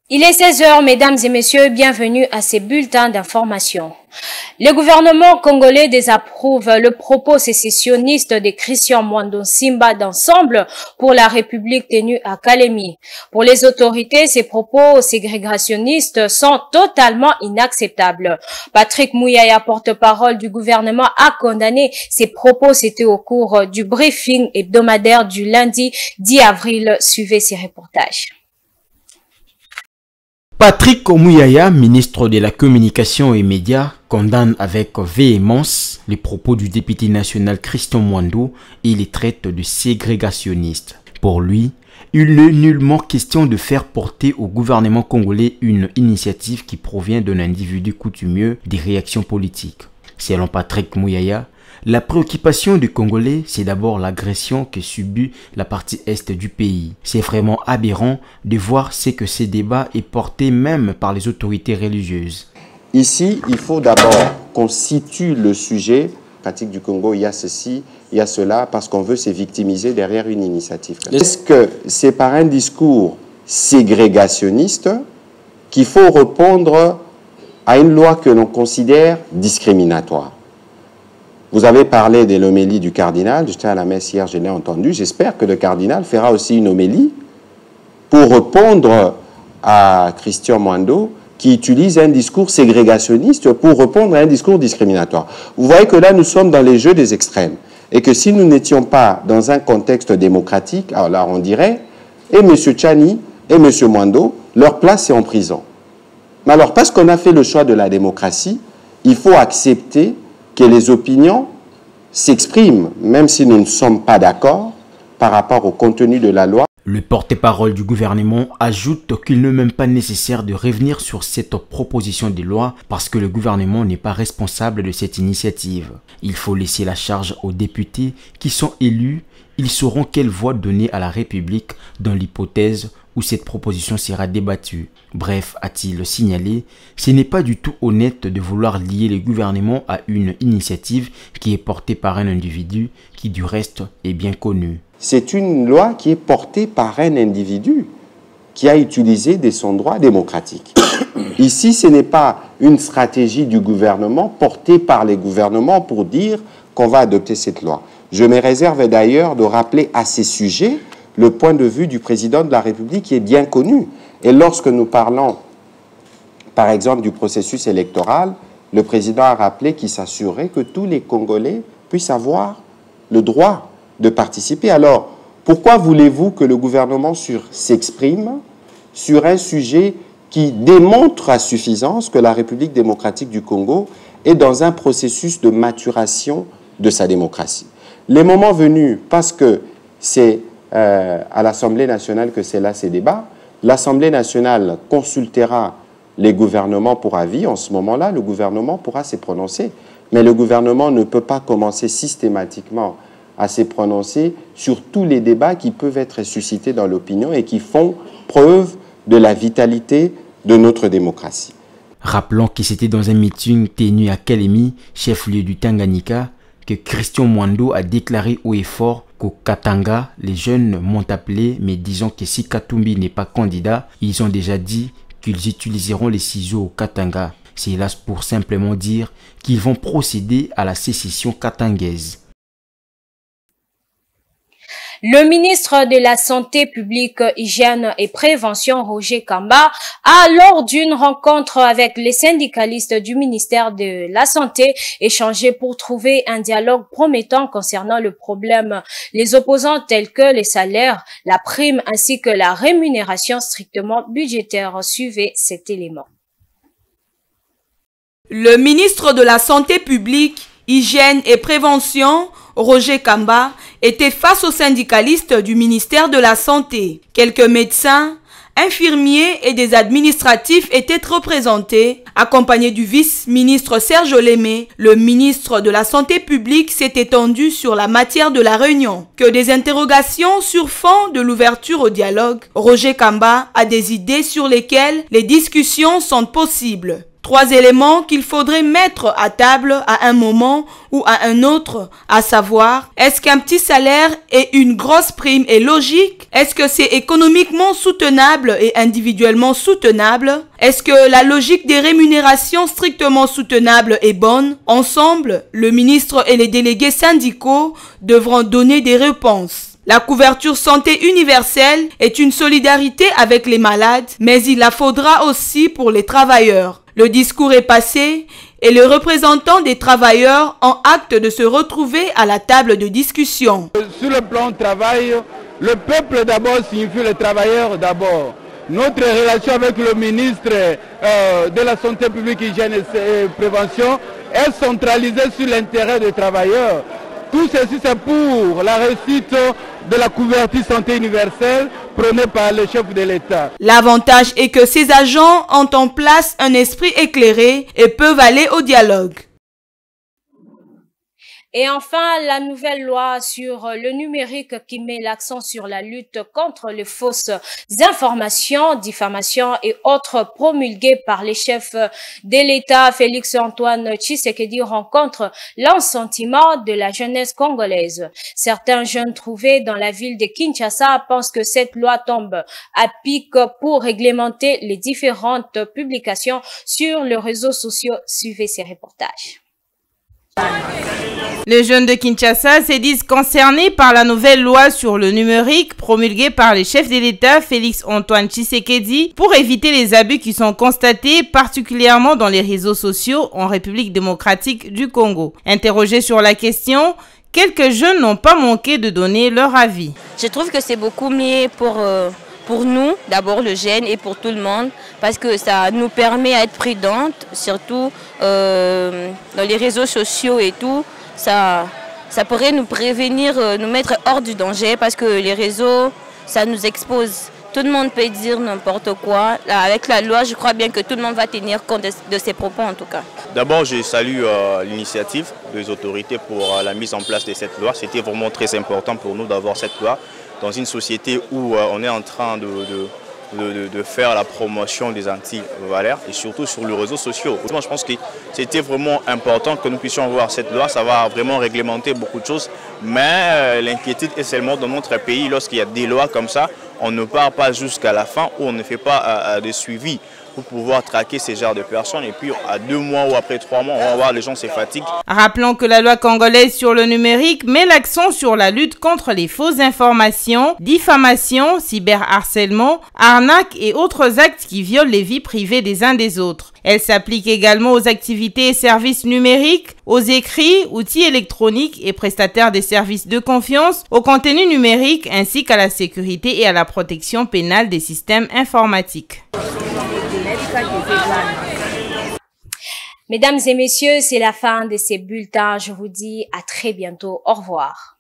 Il est 16 heures, mesdames et messieurs, bienvenue à ces bulletins d'information. Le gouvernement congolais désapprouve le propos sécessionniste de Christian Mwando Simba d'Ensemble pour la République tenu à Kalemi. Pour les autorités, ces propos ségrégationnistes sont totalement inacceptables. Patrick Mouyaya, porte-parole du gouvernement, a condamné ces propos. C'était au cours du briefing hebdomadaire du lundi 10 avril. Suivez ces reportages. Patrick Mouyaya, ministre de la Communication et Médias, condamne avec véhémence les propos du député national Christian Mwando et les traite de ségrégationnistes. Pour lui, il n'est nullement question de faire porter au gouvernement congolais une initiative qui provient d'un individu coutumieux des réactions politiques. Selon Patrick Mouyaya, la préoccupation du Congolais, c'est d'abord l'agression que subit la partie est du pays. C'est vraiment aberrant de voir ce que ces débats est porté même par les autorités religieuses. Ici, il faut d'abord qu'on situe le sujet. Pratique du Congo, il y a ceci, il y a cela, parce qu'on veut se victimiser derrière une initiative. Est-ce que c'est par un discours ségrégationniste qu'il faut répondre à une loi que l'on considère discriminatoire? Vous avez parlé de l'homélie du cardinal, j'étais à la messe hier, je l'ai entendu, j'espère que le cardinal fera aussi une homélie pour répondre à Christian Mwando qui utilise un discours ségrégationniste pour répondre à un discours discriminatoire. Vous voyez que là, nous sommes dans les jeux des extrêmes et que si nous n'étions pas dans un contexte démocratique, alors là, on dirait, et M. Tchani et M. Mwando, leur place est en prison. Mais alors, parce qu'on a fait le choix de la démocratie, il faut accepter que les opinions s'expriment, même si nous ne sommes pas d'accord par rapport au contenu de la loi. Le porte-parole du gouvernement ajoute qu'il n'est même pas nécessaire de revenir sur cette proposition de loi parce que le gouvernement n'est pas responsable de cette initiative. Il faut laisser la charge aux députés qui sont élus. Ils sauront quelle voie donner à la République dans l'hypothèse où cette proposition sera débattue. Bref, a-t-il signalé, ce n'est pas du tout honnête de vouloir lier le gouvernement à une initiative qui est portée par un individu qui du reste est bien connu. C'est une loi qui est portée par un individu qui a utilisé de son droit démocratique. Ici, ce n'est pas une stratégie du gouvernement portée par les gouvernements pour dire qu'on va adopter cette loi. Je me réserve d'ailleurs de rappeler à ces sujets le point de vue du président de la République qui est bien connu. Et lorsque nous parlons, par exemple, du processus électoral, le président a rappelé qu'il s'assurait que tous les Congolais puissent avoir le droit de participer. Alors, pourquoi voulez-vous que le gouvernement s'exprime sur un sujet qui démontre à suffisance que la République démocratique du Congo est dans un processus de maturation de sa démocratie? Les moments venus, parce que c'est à l'Assemblée nationale que c'est là ces débats, l'Assemblée nationale consultera les gouvernements pour avis. En ce moment-là, le gouvernement pourra se prononcer. Mais le gouvernement ne peut pas commencer systématiquement à se prononcer sur tous les débats qui peuvent être suscités dans l'opinion et qui font preuve de la vitalité de notre démocratie. Rappelons que c'était dans un meeting tenu à Kalemi, chef-lieu du Tanganyika, que Christian Mwando a déclaré haut et fort qu'au Katanga, les jeunes m'ont appelé, mais disons que si Katumbi n'est pas candidat, ils ont déjà dit qu'ils utiliseront les ciseaux au Katanga. C'est hélas pour simplement dire qu'ils vont procéder à la sécession katangaise. Le ministre de la Santé publique, Hygiène et Prévention, Roger Kamba, a, lors d'une rencontre avec les syndicalistes du ministère de la Santé, échangé pour trouver un dialogue promettant concernant le problème. Les opposants tels que les salaires, la prime ainsi que la rémunération strictement budgétaire. Suivez cet élément. Le ministre de la Santé publique, Hygiène et Prévention, Roger Kamba, était face aux syndicalistes du ministère de la Santé. Quelques médecins, infirmiers et des administratifs étaient représentés. Accompagné du vice-ministre Serge Olémé, le ministre de la Santé publique s'est étendu sur la matière de la réunion. Que des interrogations sur fond de l'ouverture au dialogue, Roger Kamba a des idées sur lesquelles les discussions sont possibles. 3 éléments qu'il faudrait mettre à table à un moment ou à un autre, à savoir, est-ce qu'un petit salaire et une grosse prime est logique? Est-ce que c'est économiquement soutenable et individuellement soutenable? Est-ce que la logique des rémunérations strictement soutenables est bonne? Ensemble, le ministre et les délégués syndicaux devront donner des réponses. La couverture santé universelle est une solidarité avec les malades, mais il la faudra aussi pour les travailleurs. Le discours est passé et les représentants des travailleurs ont acte de se retrouver à la table de discussion. Sur le plan de travail, le peuple d'abord signifie les travailleurs d'abord. Notre relation avec le ministre de la Santé publique, Hygiène et Prévention est centralisée sur l'intérêt des travailleurs. Tout ceci, c'est pour la réussite de la couverture santé universelle prônée par le chef de l'État. L'avantage est que ces agents ont en place un esprit éclairé et peuvent aller au dialogue. Et enfin, la nouvelle loi sur le numérique qui met l'accent sur la lutte contre les fausses informations, diffamations et autres promulguées par les chefs de l'État. Félix-Antoine Tshisekedi rencontre l'assentiment de la jeunesse congolaise. Certains jeunes trouvés dans la ville de Kinshasa pensent que cette loi tombe à pic pour réglementer les différentes publications sur les réseaux sociaux. Suivez ces reportages. Les jeunes de Kinshasa se disent concernés par la nouvelle loi sur le numérique promulguée par les chefs de l'État Félix-Antoine Tshisekedi pour éviter les abus qui sont constatés particulièrement dans les réseaux sociaux en République démocratique du Congo. Interrogés sur la question, quelques jeunes n'ont pas manqué de donner leur avis. Je trouve que c'est beaucoup mieux pour nous, d'abord le jeune et pour tout le monde, parce que ça nous permet d'être prudentes, surtout dans les réseaux sociaux et tout. Ça pourrait nous prévenir, nous mettre hors du danger, parce que les réseaux, ça nous expose. Tout le monde peut dire n'importe quoi. Là, avec la loi, je crois bien que tout le monde va tenir compte de ses propos en tout cas. D'abord, je salue l'initiative des autorités pour la mise en place de cette loi. C'était vraiment très important pour nous d'avoir cette loi dans une société où on est en train de faire la promotion des antivaleurs et surtout sur les réseaux sociaux. Moi, je pense que c'était vraiment important que nous puissions avoir cette loi. Ça va vraiment réglementer beaucoup de choses. Mais l'inquiétude est seulement dans notre pays, lorsqu'il y a des lois comme ça, on ne part pas jusqu'à la fin où on ne fait pas de suivi pour pouvoir traquer ces genres de personnes. Et puis à 2 mois ou après 3 mois, on va voir les gens se fatiguent. Rappelons que la loi congolaise sur le numérique met l'accent sur la lutte contre les fausses informations, diffamations, cyberharcèlement, arnaques et autres actes qui violent les vies privées des uns des autres. Elle s'applique également aux activités et services numériques, aux écrits, outils électroniques et prestataires des services de confiance, au contenu numérique ainsi qu'à la sécurité et à la protection pénale des systèmes informatiques. Mesdames et messieurs, c'est la fin de ces bulletins. Je vous dis à très bientôt. Au revoir.